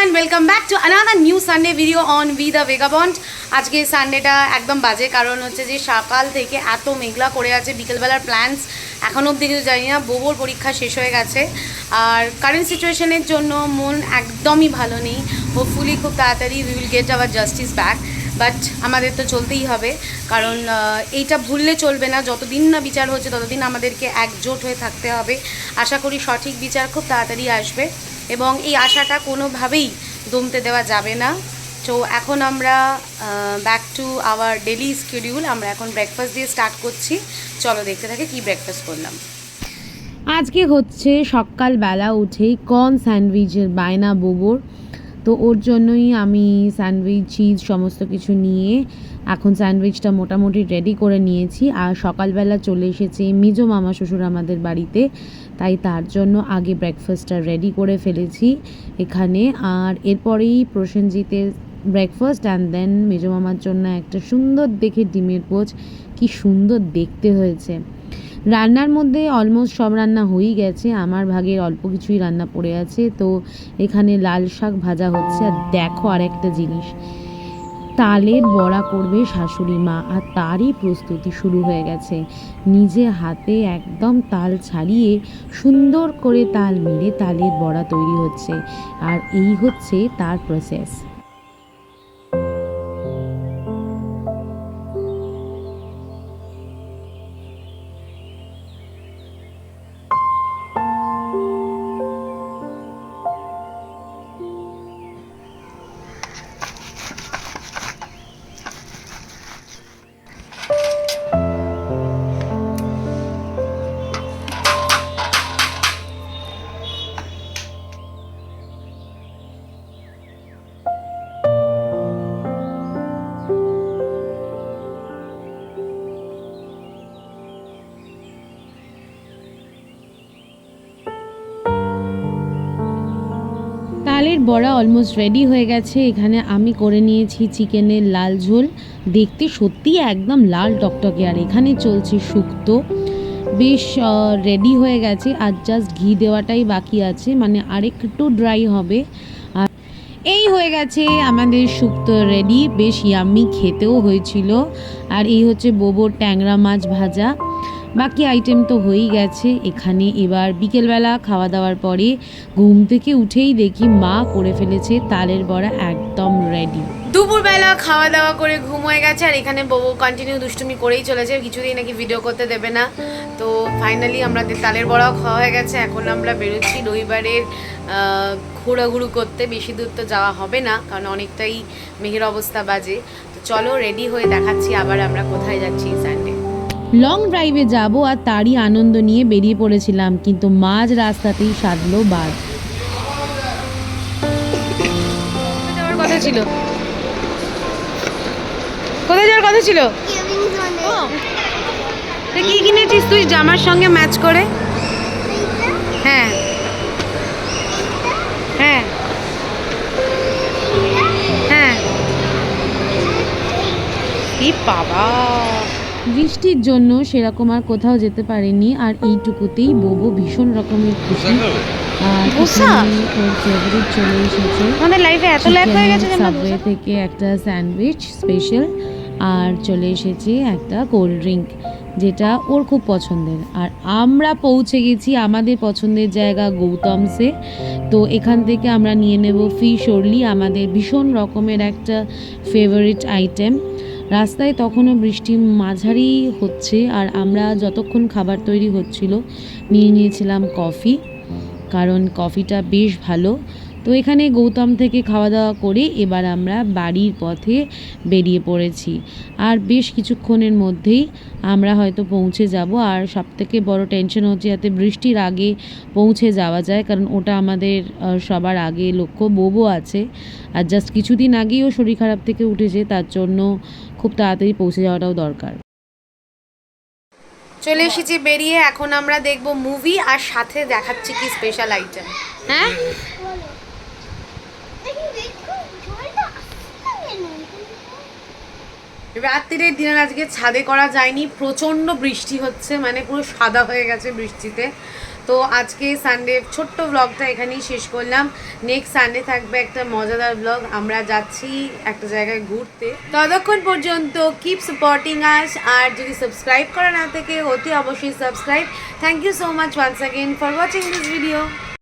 Everyone, welcome back to another new Sunday video on we the vagabond. আজকে সানডেটা একদম বাজে, কারণ হচ্ছে যে সকাল থেকে এত মেঘলা করে আছে। বিকেলবেলার প্ল্যান্স এখনও অবধি কিছু জানি না। বোবোর পরীক্ষা শেষ হয়ে গেছে, আর কারেন্ট সিচুয়েশনের জন্য মন একদমই ভালো নেই। হোপফুলি খুব তাড়াতাড়ি we will get hour justice back, but আমাদের তো চলতেই হবে, কারণ এইটা ভুললে চলবে না। যতদিন না বিচার হচ্ছে ততদিন আমাদেরকে একজোট হয়ে থাকতে হবে। আশা করি সঠিক বিচার খুব তাড়াতাড়ি আসবে, এবং এই আশাটা কোনোভাবেই দমতে দেওয়া যাবে না। তো এখন আমরা back to our daily schedule. আমরা এখন ব্রেকফাস্ট দিয়ে স্টার্ট করছি। চলো দেখতে থাকে কি ব্রেকফাস্ট করলাম। আজকে হচ্ছে সকালবেলা উঠেই কর্ন স্যান্ডউইচের বায়না বোবোর, তো ওর জন্যই আমি স্যান্ডউইচ চিজ সমস্ত কিছু নিয়ে এখন স্যান্ডউইচটা মোটামুটি রেডি করে নিয়েছি। আর সকালবেলা চলে এসেছে মেজো মামা শ্বশুর আমাদের বাড়িতে, তাই তার জন্য আগে ব্রেকফাস্টটা রেডি করে ফেলেছি এখানে। আর এরপরেই প্রসেনজিতের ব্রেকফাস্ট, অ্যান্ড দেন মেজো মামার জন্য একটা সুন্দর দেখে ডিমের পোচ। কি সুন্দর দেখতে হয়েছে। রান্নার মধ্যে অলমোস্ট সব রান্না হয়েই গেছে, আমার ভাগের অল্প কিছুই রান্না পড়ে আছে। তো এখানে লাল শাক ভাজা হচ্ছে। আর দেখো আরেকটা জিনিস, তালের বড়া করবে শাশুড়ি মা, আর তারই প্রস্তুতি শুরু হয়ে গেছে। নিজে হাতে একদম তাল ছাড়িয়ে সুন্দর করে তাল মেরে তালের বড়া তৈরি হচ্ছে, আর এই হচ্ছে তার প্রসেস। তালের বড়া অলমোস্ট রেডি হয়ে গেছে। এখানে আমি করে নিয়েছি চিকেনের লাল ঝোল, দেখতে সত্যি একদম লাল টকটকে। আর এখানে চলছে শুক্তো, বেশ রেডি হয়ে গেছে। আর জাস্ট ঘি দেওয়াটাই বাকি আছে, মানে আরেকটু ড্রাই হবে। আর এই হয়ে গেছে আমাদের শুক্তো রেডি, বেশ ইয়াম্মি খেতেও হয়েছিল। আর এই হচ্ছে বোবোর ট্যাংরা মাছ ভাজা। বাকি আইটেম তো হয়েই গেছে। এখানে এবার বিকেলবেলা খাওয়া দাওয়ার পরে ঘুম থেকে উঠেই দেখি মা করে ফেলেছে তালের বড়া, একদম রেডি। দুপুরবেলা খাওয়া দাওয়া করে ঘুম হয়ে গেছে, আর এখানে বউ কন্টিনিউ দুষ্টুমি করেই চলেছে, কিছুদিন নাকি ভিডিও করতে দেবে না। তো ফাইনালি আমাদের তালের বড়াও খাওয়া হয়ে গেছে। এখন আমরা বেরোচ্ছি রবিবারের ঘোরাঘুরু করতে। বেশি দূর তো যাওয়া হবে না, কারণ অনেকটাই মেঘের অবস্থা বাজে। তো চলো রেডি হয়ে দেখাচ্ছি আবার আমরা কোথায় যাচ্ছি সানডে। লং ড্রাইভে যাব, আর তারই আনন্দ নিয়ে বেরিয়ে পড়েছিলাম, কিন্তু মাঝ রাস্তাতেই সাধলো বাদ। যাওয়ার কথা ছিল, কোথায় যাওয়ার কথা ছিল? কি কিনেছিস তুই জামার সঙ্গে ম্যাচ করে? হ্যাঁ হ্যাঁ হ্যাঁ। কি বাবা, বৃষ্টির জন্য সেরকম আর কোথাও যেতে পারেনি। আর এইটুকুতেই বোবো ভীষণ রকমের খুশি। আর ওর ফেভারিট চলে এসেছে আমাদের লাইফে, এত লাইফ হয়ে গেছে। সাবওয়ে থেকে একটা স্যান্ডউইচ স্পেশাল, আর চলে এসেছে একটা কোল্ড ড্রিঙ্ক, যেটা ওর খুব পছন্দের। আর আমরা পৌঁছে গেছি আমাদের পছন্দের জায়গা গৌতমসে। তো এখান থেকে আমরা নিয়ে নেব ফিশ ওরলি, আমাদের ভীষণ রকমের একটা ফেভারিট আইটেম। রাস্তায় তখনও বৃষ্টি মাঝারি হচ্ছে, আর আমরা যতক্ষণ খাবার তৈরি হচ্ছিল নিয়ে নিয়েছিলাম কফি, কারণ কফিটা বেশ ভালো। তো এখানে গৌতম থেকে খাওয়া দাওয়া করে এবার আমরা বাড়ির পথে বেরিয়ে পড়েছি। আর বেশ কিছুক্ষণের মধ্যেই আমরা হয়তো পৌঁছে যাব। আর সবথেকে বড় টেনশন হচ্ছে যাতে বৃষ্টির আগে পৌঁছে যাওয়া যায়, কারণ ওটা আমাদের সবার আগে লক্ষ্য। বোবো আছে, আর জাস্ট কিছুদিন আগেই ও শরীর খারাপ থেকে উঠেছে, তার জন্য খুব তাড়াতাড়ি পৌঁছে যাওয়াটাও দরকার। চলে এসেছি বেরিয়ে, এখন আমরা দেখব মুভি, আর সাথে দেখাচ্ছি কি স্পেশাল আইটেম। হ্যাঁ, রাত্রিরে দিনের আজকে ছাদে করা যায়নি, প্রচণ্ড বৃষ্টি হচ্ছে, মানে পুরো সাদা হয়ে গেছে বৃষ্টিতে। তো আজকে সানডে ছোট্ট ব্লগটা এখানেই শেষ করলাম। নেক্সট সানডে থাকবে একটা মজাদার ব্লগ, আমরা যাচ্ছি একটা জায়গায় ঘুরতে। ততক্ষণ পর্যন্ত কিপ সাপোর্টিং আস, আর যদি সাবস্ক্রাইব করা না থাকে অতি অবশ্যই subscribe. Thank you so much once again for watching this video.